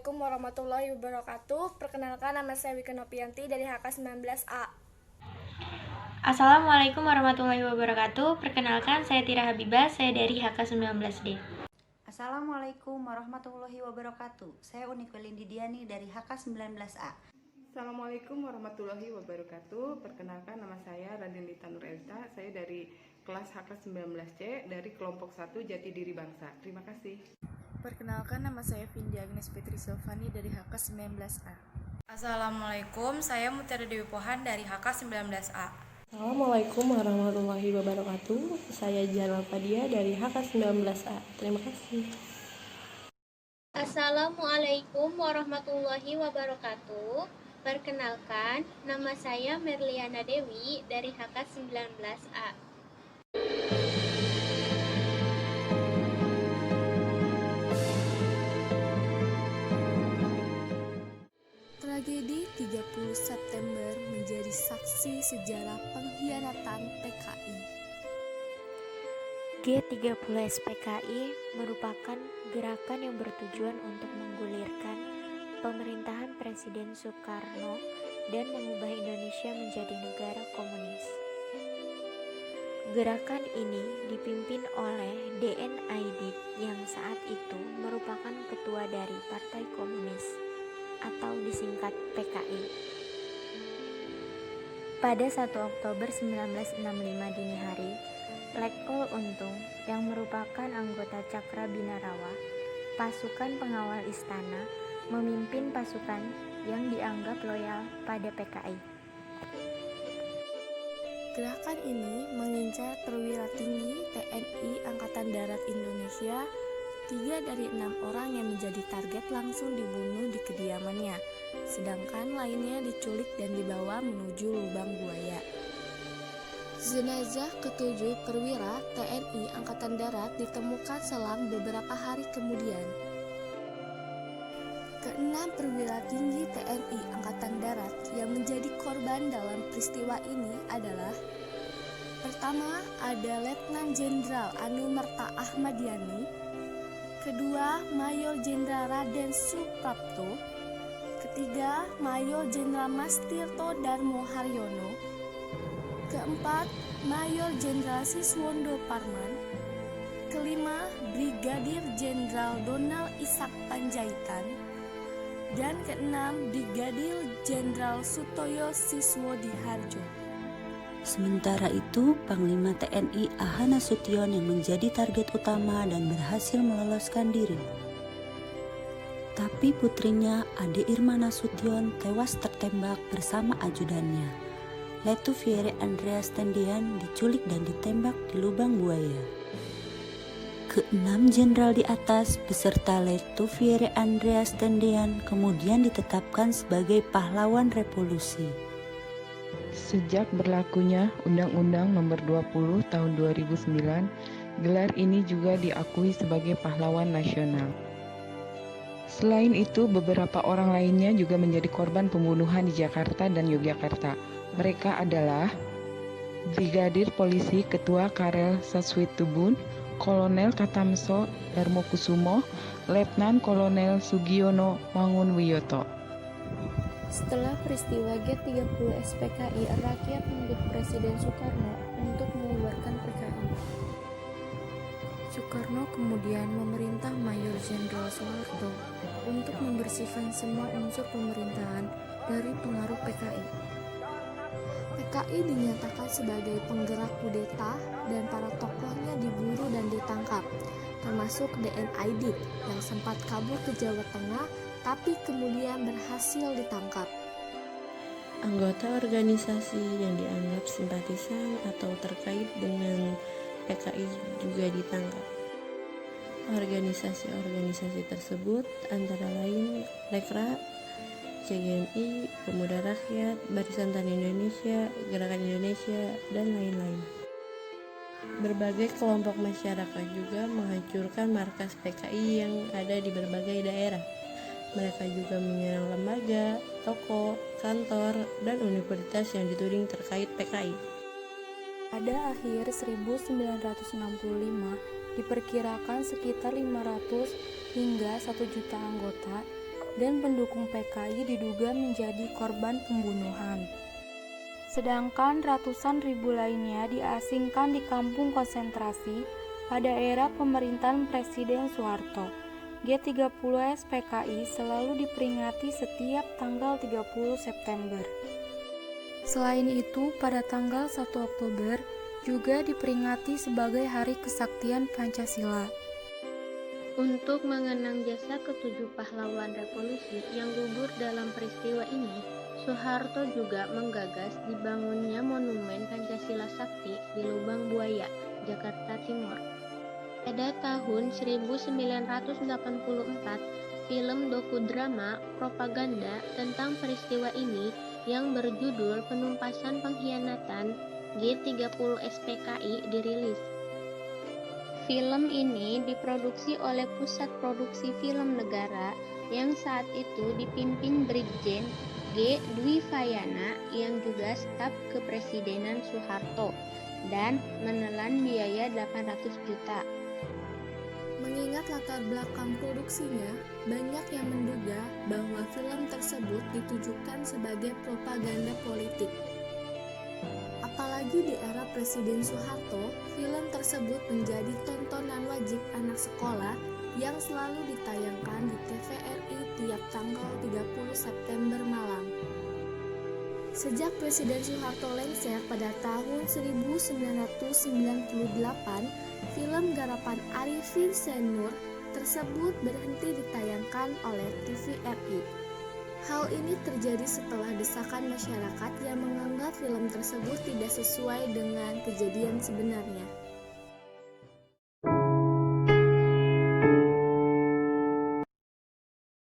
Assalamualaikum warahmatullahi wabarakatuh. Perkenalkan, nama saya Wika Nopianti dari HK19A. Assalamualaikum warahmatullahi wabarakatuh. Perkenalkan, saya Tira Habibah, saya dari HK19D. Assalamualaikum warahmatullahi wabarakatuh. Saya Unik Welindidiani dari HK19A. Assalamualaikum warahmatullahi wabarakatuh. Perkenalkan, nama saya Raden Lita Nur Elta. Saya dari kelas HK19C dari kelompok 1 Jati Diri Bangsa. Terima kasih. Perkenalkan, nama saya Vindi Agnes Fitri Silvani dari HK19A. Assalamualaikum, saya Mutiara Dewi Pohan dari HK19A. Assalamualaikum warahmatullahi wabarakatuh. Saya Janal Fadia dari HK19A. Terima kasih. Assalamualaikum warahmatullahi wabarakatuh. Perkenalkan, nama saya Merliana Dewi dari HK19A. Tragedi 30 September menjadi saksi sejarah pengkhianatan PKI. G30 SPKI merupakan gerakan yang bertujuan untuk menggulirkan pemerintahan Presiden Soekarno dan mengubah Indonesia menjadi negara komunis. Gerakan ini dipimpin oleh D.N. Aidit yang saat itu merupakan ketua dari Partai Komunis atau disingkat PKI. Pada 1 Oktober 1965 dini hari, Letkol Untung yang merupakan anggota Cakra Binarawa, pasukan pengawal istana, memimpin pasukan yang dianggap loyal pada PKI. Gerakan ini mengincar perwira tinggi TNI Angkatan Darat Indonesia. 3 dari 6 orang yang menjadi target langsung dibunuh di kediamannya, sedangkan lainnya diculik dan dibawa menuju lubang buaya. Jenazah ketujuh perwira TNI Angkatan Darat ditemukan selang beberapa hari kemudian. Keenam perwira tinggi TNI Angkatan Darat yang menjadi korban dalam peristiwa ini adalah: pertama, ada Letnan Jenderal Anumerta Ahmadiani. Kedua, Mayor Jenderal Raden Suprapto. Ketiga, Mayor Jenderal Mastirto Darmo Haryono. Keempat, Mayor Jenderal Siswondo Parman. Kelima, Brigadir Jenderal Donald Ishak Panjaitan. Dan keenam, Brigadir Jenderal Sutoyo Siswodiharjo. Sementara itu, Panglima TNI Aha Nasution yang menjadi target utama dan berhasil meloloskan diri. Tapi putrinya, Ade Irma Nasution, tewas tertembak bersama ajudannya. Lettofiere Andreas Tendian diculik dan ditembak di lubang buaya. Keenam jenderal di atas beserta Lettofiere Andreas Tendian kemudian ditetapkan sebagai pahlawan revolusi. Sejak berlakunya Undang-Undang Nomor 20 Tahun 2009, gelar ini juga diakui sebagai pahlawan nasional. Selain itu, beberapa orang lainnya juga menjadi korban pembunuhan di Jakarta dan Yogyakarta. Mereka adalah Brigadir Polisi Ketua Karel Saswitubun, Kolonel Katamso Darmokusumo, Letnan Kolonel Sugiono Mangunwiyoto. Setelah peristiwa G30 SPKI, rakyat menuntut Presiden Soekarno untuk mengubarkan PKI. Soekarno kemudian memerintah Mayor Jenderal Soeharto untuk membersihkan semua unsur pemerintahan dari pengaruh PKI. PKI dinyatakan sebagai penggerak kudeta dan para tokohnya diburu dan ditangkap, termasuk D.N. Aidit yang sempat kabur ke Jawa Tengah tapi kemudian berhasil ditangkap. Anggota organisasi yang dianggap simpatisan atau terkait dengan PKI juga ditangkap. Organisasi-organisasi tersebut antara lain Lekra, CGNI, Pemuda Rakyat, Barisan Tani Indonesia, Gerakan Indonesia, dan lain-lain. Berbagai kelompok masyarakat juga menghancurkan markas PKI yang ada di berbagai daerah. Mereka juga menyerang lembaga, toko, kantor, dan universitas yang dituding terkait PKI. Pada akhir 1965, diperkirakan sekitar 500 hingga 1 juta anggota dan pendukung PKI diduga menjadi korban pembunuhan. Sedangkan ratusan ribu lainnya diasingkan di kampung konsentrasi pada era pemerintahan Presiden Soeharto. G30S PKI selalu diperingati setiap tanggal 30 September. Selain itu, pada tanggal 1 Oktober juga diperingati sebagai Hari Kesaktian Pancasila. Untuk mengenang jasa ketujuh pahlawan revolusi yang gugur dalam peristiwa ini, Soeharto juga menggagas dibangunnya Monumen Pancasila Sakti di Lubang Buaya, Jakarta Timur. Pada tahun 1984, film dokudrama propaganda tentang peristiwa ini yang berjudul Penumpasan Pengkhianatan G30S PKI dirilis. Film ini diproduksi oleh Pusat Produksi Film Negara yang saat itu dipimpin Brigjen G. Dwi Fayana yang juga staf kepresidenan Soeharto dan menelan biaya 800 juta. Mengingat latar belakang produksinya, banyak yang menduga bahwa film tersebut ditujukan sebagai propaganda politik. Apalagi di era Presiden Soeharto, film tersebut menjadi tontonan wajib anak sekolah yang selalu ditayangkan di TVRI tiap tanggal 30 September malam. Sejak Presiden Soeharto lengser pada tahun 1998, film garapan Arifin Senur tersebut berhenti ditayangkan oleh TVRI. Hal ini terjadi setelah desakan masyarakat yang menganggap film tersebut tidak sesuai dengan kejadian sebenarnya.